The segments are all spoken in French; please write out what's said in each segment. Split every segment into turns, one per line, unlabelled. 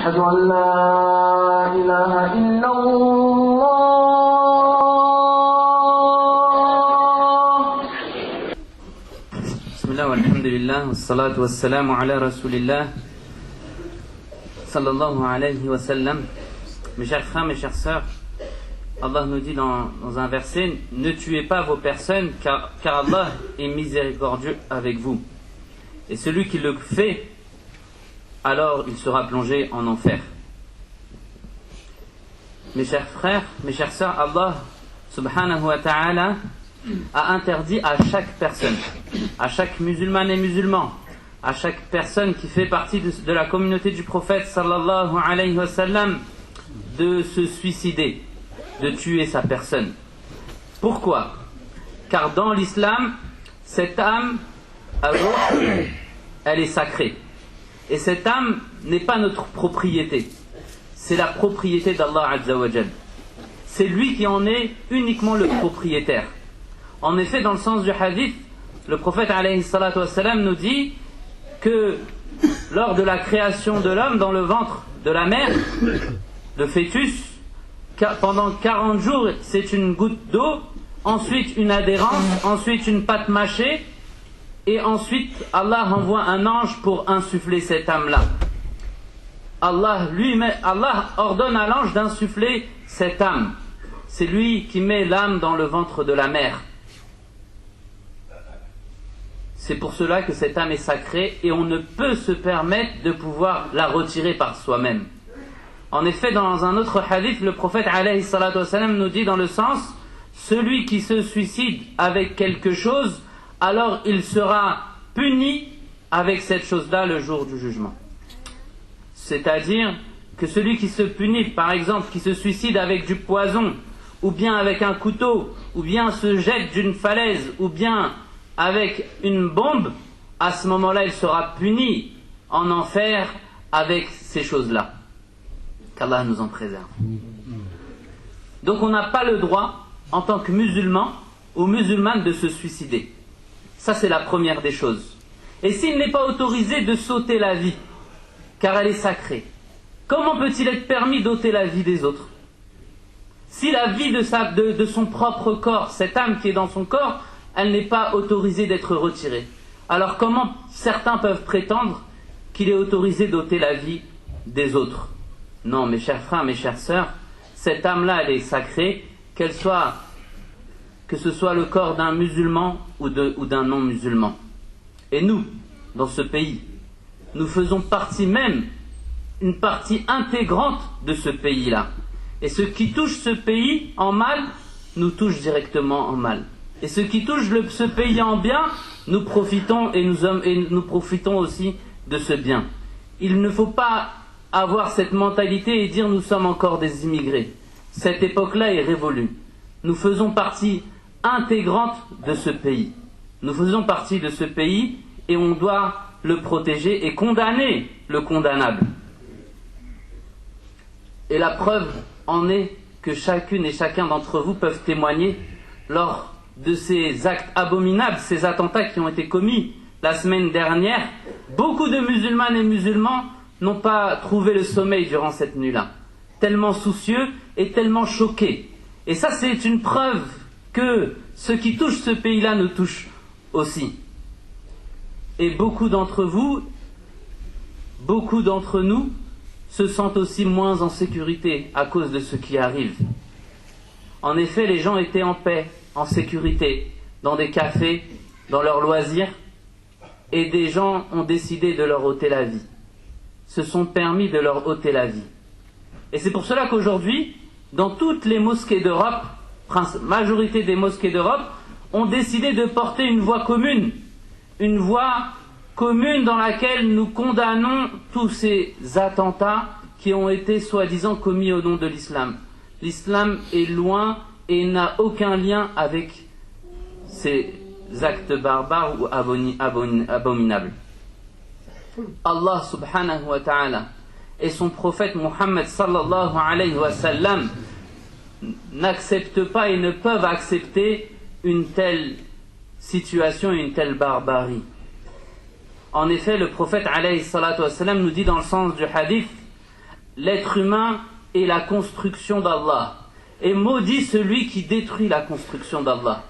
أشهد أن لا إله إلا الله.
بسم الله والحمد لله والصلاة والسلام على رسول الله sallallahu alayhi wa sallam. Mes chers frères, mes chères sœurs, Allah nous dit dans un verset: ne tuez pas vos personnes car Allah est miséricordieux avec vous. Et celui qui le fait, alors il sera plongé en enfer. Mes chers frères, mes chères sœurs, Allah subhanahu wa ta'ala a interdit à chaque personne, à chaque musulmane et musulman, à chaque personne qui fait partie de la communauté du prophète sallallahu alayhi wa sallam, de se suicider, de tuer sa personne. Pourquoi? Car dans l'islam, cette âme, elle est sacrée. Et cette âme n'est pas notre propriété. C'est la propriété d'Allah Azza wa Jal. C'est lui qui en est uniquement le propriétaire. En effet, dans le sens du hadith, le prophète alayhi salatu wassalam nous dit que lors de la création de l'homme dans le ventre de la mère, le fœtus, pendant 40 jours, c'est une goutte d'eau, ensuite une adhérence, ensuite une pâte mâchée, et ensuite Allah envoie un ange pour insuffler cette âme-là. Allah ordonne à l'ange d'insuffler cette âme. C'est lui qui met l'âme dans le ventre de la mère. C'est pour cela que cette âme est sacrée et on ne peut se permettre de pouvoir la retirer par soi-même. En effet, dans un autre hadith, le prophète alayhi salatu wassalam nous dit dans le sens: celui qui se suicide avec quelque chose, alors il sera puni avec cette chose-là le jour du jugement. C'est-à-dire que celui qui se punit, par exemple, qui se suicide avec du poison, ou bien avec un couteau, ou bien se jette d'une falaise, ou bien avec une bombe, à ce moment-là, il sera puni en enfer avec ces choses-là. Qu'Allah nous en préserve. Donc on n'a pas le droit, en tant que musulman ou musulmane, de se suicider. Ça, c'est la première des choses. Et s'il n'est pas autorisé de s'ôter la vie, car elle est sacrée, comment peut-il être permis d'ôter la vie des autres? Si la vie de son propre corps, cette âme qui est dans son corps, elle n'est pas autorisée d'être retirée, alors comment certains peuvent prétendre qu'il est autorisé d'ôter la vie des autres? Non, mes chers frères, mes chères sœurs, cette âme-là, elle est sacrée, que ce soit le corps d'un musulman ou d'un non-musulman. Et nous, dans ce pays, nous faisons partie même, une partie intégrante de ce pays-là. Et ce qui touche ce pays en mal, nous touche directement en mal. Et ce qui touche ce pays en bien, nous profitons et nous profitons aussi de ce bien. Il ne faut pas avoir cette mentalité et dire nous sommes encore des immigrés. Cette époque-là est révolue. Nous faisons partie intégrante de ce pays. Nous faisons partie de ce pays et on doit le protéger et condamner le condamnable. Et la preuve en est que chacune et chacun d'entre vous peuvent témoigner lors de ces actes abominables, ces attentats qui ont été commis la semaine dernière. Beaucoup de musulmanes et musulmans n'ont pas trouvé le sommeil durant cette nuit-là, tellement soucieux et tellement choqués. Et ça, c'est une preuve que ce qui touche ce pays-là nous touche aussi. Et beaucoup d'entre vous, beaucoup d'entre nous se sentent aussi moins en sécurité à cause de ce qui arrive. En effet, les gens étaient en paix, en sécurité, dans des cafés, dans leurs loisirs, et des gens ont décidé de leur ôter la vie, se sont permis de leur ôter la vie. Et c'est pour cela qu'aujourd'hui, dans toutes les mosquées d'Europe, majorité des mosquées d'Europe, ont décidé de porter une voix commune dans laquelle nous condamnons tous ces attentats qui ont été soi-disant commis au nom de l'islam. L'islam est loin et n'a aucun lien avec ces actes barbares ou abominables. Allah subhanahu wa ta'ala et son prophète Muhammad sallallahu alayhi wa sallam n'acceptent pas et ne peuvent accepter une telle situation, une telle barbarie. En effet, le prophète alayhi salatu wassalam nous dit dans le sens du hadith: l'être humain est la construction d'Allah. Et maudit celui qui détruit la construction d'Allah.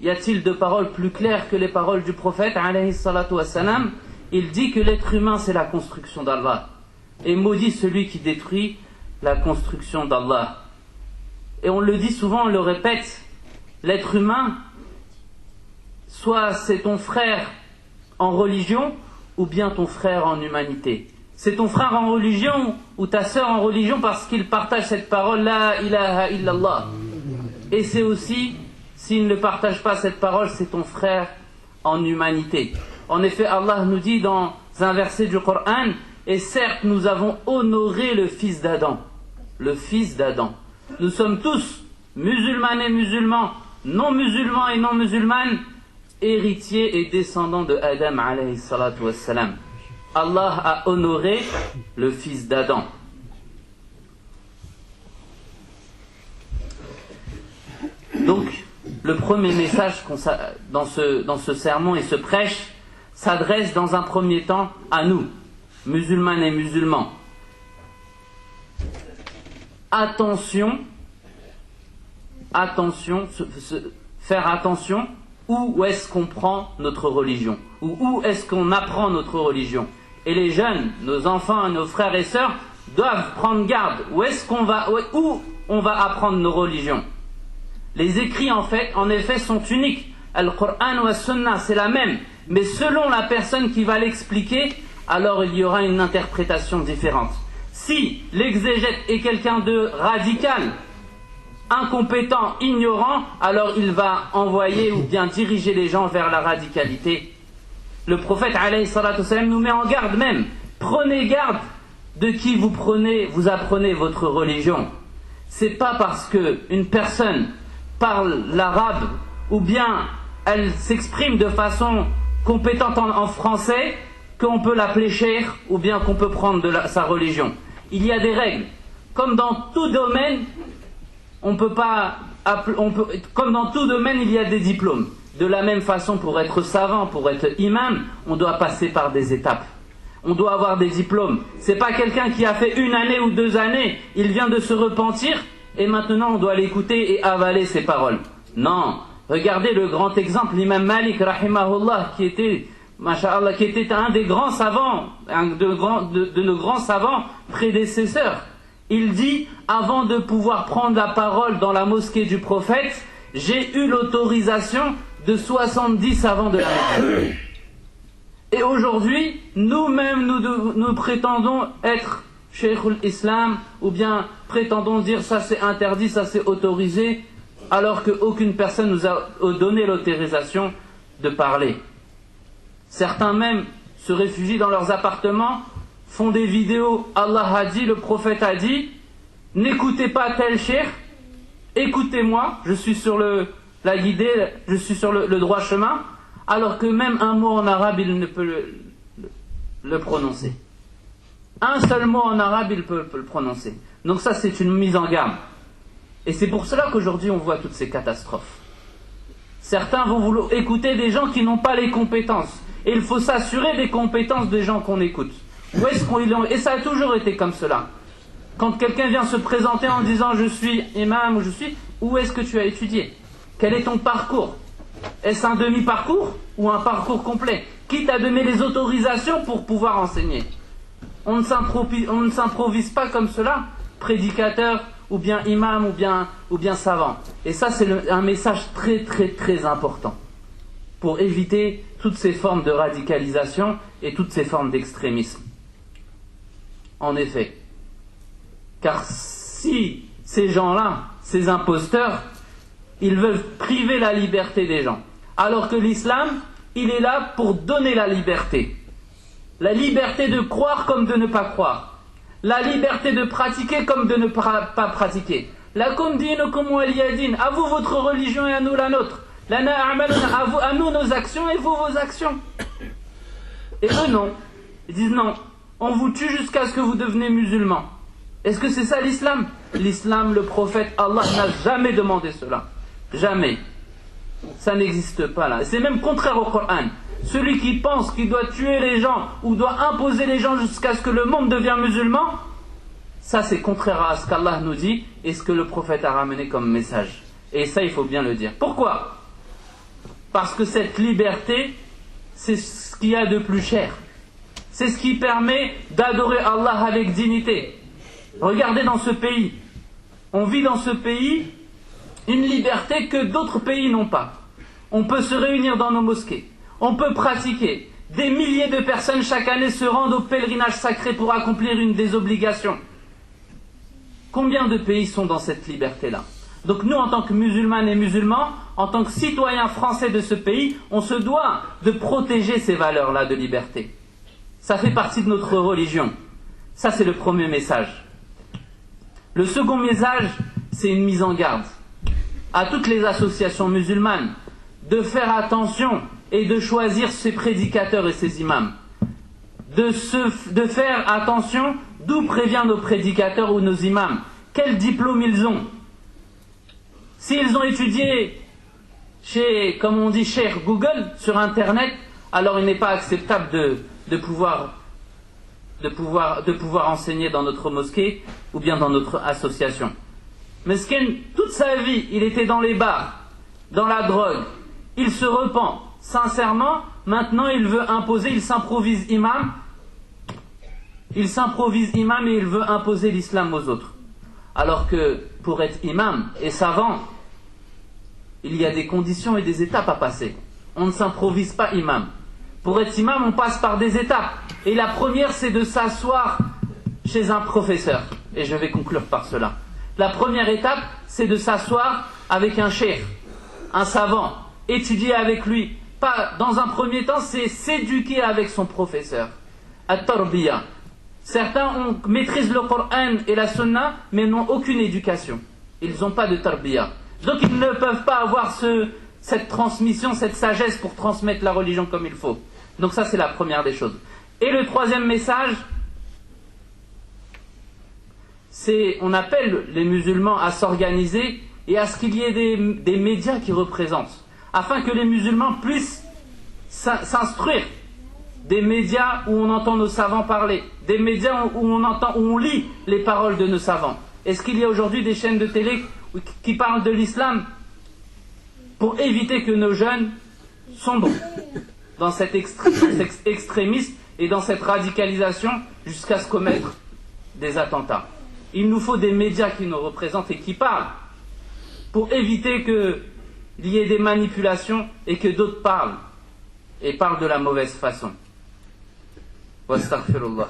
Y a-t-il de paroles plus claires que les paroles du prophète alayhi salatu wassalam? Il dit que l'être humain c'est la construction d'Allah. Et maudit celui qui détruit la construction d'Allah. Et on le dit souvent, on le répète, l'être humain, soit c'est ton frère en religion, ou bien ton frère en humanité. C'est ton frère en religion, ou ta sœur en religion, parce qu'il partage cette parole, la ilaha illallah. Et c'est aussi, s'il ne partage pas cette parole, c'est ton frère en humanité. En effet, Allah nous dit dans un verset du Coran, et certes nous avons honoré le fils d'Adam. Le fils d'Adam. Nous sommes tous, musulmanes et musulmans, non musulmans et non musulmanes, héritiers et descendants de Adam alayhi salatu wassalam. Allah a honoré le fils d'Adam. Donc, le premier message dans ce sermon et ce prêche s'adresse dans un premier temps à nous, musulmanes et musulmans. Attention, faire attention où est-ce qu'on prend notre religion, ou où est-ce qu'on apprend notre religion. Et les jeunes, nos enfants, nos frères et sœurs doivent prendre garde. Où on va apprendre nos religions. Les écrits en effet sont uniques. Al-Qur'an ou As-Sunnah, c'est la même. Mais selon la personne qui va l'expliquer, alors il y aura une interprétation différente. Si l'exégète est quelqu'un de radical, incompétent, ignorant, alors il va envoyer ou bien diriger les gens vers la radicalité. Le prophète alayhi salatu wassalam nous met en garde même. Prenez garde de qui vous apprenez votre religion. C'est pas parce que une personne parle l'arabe ou bien elle s'exprime de façon compétente en français qu'on peut l'appeler cheikh ou bien qu'on peut prendre sa religion. Il y a des règles. Comme dans tout domaine, comme dans tout domaine, il y a des diplômes. De la même façon, pour être savant, pour être imam, on doit passer par des étapes. On doit avoir des diplômes. C'est pas quelqu'un qui a fait 1 année ou 2 années, il vient de se repentir et maintenant on doit l'écouter et avaler ses paroles. Non. Regardez le grand exemple, l'imam Malik, rahimahullah, qui était un des grands savants, de nos grands savants prédécesseurs. Il dit, avant de pouvoir prendre la parole dans la mosquée du prophète, j'ai eu l'autorisation de 70 savants de la Mecque. Et aujourd'hui, nous-mêmes, nous prétendons être Sheikhul Islam, ou bien prétendons dire ça c'est interdit, ça c'est autorisé, alors qu'aucune personne nous a donné l'autorisation de parler. Certains même se réfugient dans leurs appartements, font des vidéos, Allah a dit, le prophète a dit, n'écoutez pas tel cheikh, écoutez-moi, je suis sur la guidée, je suis sur le droit chemin, alors que même un mot en arabe, il ne peut le prononcer. Un seul mot en arabe, il peut le prononcer. Donc ça, c'est une mise en garde. Et c'est pour cela qu'aujourd'hui, on voit toutes ces catastrophes. Certains vont vouloir écouter des gens qui n'ont pas les compétences. Et il faut s'assurer des compétences des gens qu'on écoute. Et ça a toujours été comme cela. Quand quelqu'un vient se présenter en disant « je suis imam » ou « je suis », où est-ce que tu as étudié? Quel est ton parcours? Est-ce un demi-parcours ou un parcours complet? Qui t'a donné les autorisations pour pouvoir enseigner? On ne s'improvise pas comme cela, prédicateur ou bien imam ou bien savant. Et ça c'est un message très très très important pour éviter toutes ces formes de radicalisation et toutes ces formes d'extrémisme. En effet, car si ces gens-là, ces imposteurs, ils veulent priver la liberté des gens, alors que l'islam, il est là pour donner la liberté. La liberté de croire comme de ne pas croire. La liberté de pratiquer comme de ne pas pratiquer. Lakum dinukum waliya din. À vous votre religion et à nous la nôtre. Lana a'maluna, à nous nos actions et vous vos actions. Et eux non. Ils disent non. On vous tue jusqu'à ce que vous deveniez musulmans. Est-ce que c'est ça l'islam? L'islam, le prophète, Allah n'a jamais demandé cela. Jamais. Ça n'existe pas là. C'est même contraire au Coran. Celui qui pense qu'il doit tuer les gens ou doit imposer les gens jusqu'à ce que le monde devienne musulman, ça c'est contraire à ce qu'Allah nous dit et ce que le prophète a ramené comme message. Et ça il faut bien le dire. Pourquoi? Parce que cette liberté, c'est ce qu'il y a de plus cher. C'est ce qui permet d'adorer Allah avec dignité. Regardez dans ce pays. On vit dans ce pays une liberté que d'autres pays n'ont pas. On peut se réunir dans nos mosquées. On peut pratiquer. Des milliers de personnes chaque année se rendent au pèlerinage sacré pour accomplir une des obligations. Combien de pays sont dans cette liberté-là? Donc nous, en tant que musulmanes et musulmans, en tant que citoyens français de ce pays, on se doit de protéger ces valeurs-là de liberté. Ça fait partie de notre religion. Ça, c'est le premier message. Le second message, c'est une mise en garde à toutes les associations musulmanes de faire attention et de choisir ses prédicateurs et ses imams. De faire attention d'où préviennent nos prédicateurs ou nos imams. Quel diplôme ils ont. S'ils ont étudié chez, comme on dit, chez Google, sur Internet, alors il n'est pas acceptable de pouvoir enseigner dans notre mosquée ou bien dans notre association. Meskin, toute sa vie, il était dans les bars, dans la drogue. Il se repent sincèrement. Maintenant, il veut imposer, il s'improvise imam. Il s'improvise imam et il veut imposer l'islam aux autres. Alors que pour être imam et savant, il y a des conditions et des étapes à passer. On ne s'improvise pas imam. Pour être imam, on passe par des étapes. Et la première, c'est de s'asseoir chez un professeur. Et je vais conclure par cela. La première étape, c'est de s'asseoir avec un cheikh, un savant, étudier avec lui. Pas, dans un premier temps, c'est s'éduquer avec son professeur. At-tarbiya. Certains maîtrisent le Coran et la Sunna, mais n'ont aucune éducation. Ils n'ont pas de tarbiya. Donc ils ne peuvent pas avoir cette transmission, cette sagesse pour transmettre la religion comme il faut. Donc ça, c'est la première des choses. Et le troisième message, c'est, on appelle les musulmans à s'organiser et à ce qu'il y ait des médias qui représentent, afin que les musulmans puissent s'instruire. Des médias où on entend nos savants parler, des médias où on lit les paroles de nos savants. Est-ce qu'il y a aujourd'hui des chaînes de télé qui parlent de l'islam pour éviter que nos jeunes sombrent dans cet extrémisme et dans cette radicalisation jusqu'à se commettre des attentats? Il nous faut des médias qui nous représentent et qui parlent pour éviter qu'il y ait des manipulations et que d'autres parlent de la mauvaise façon. Wastaghfirullah.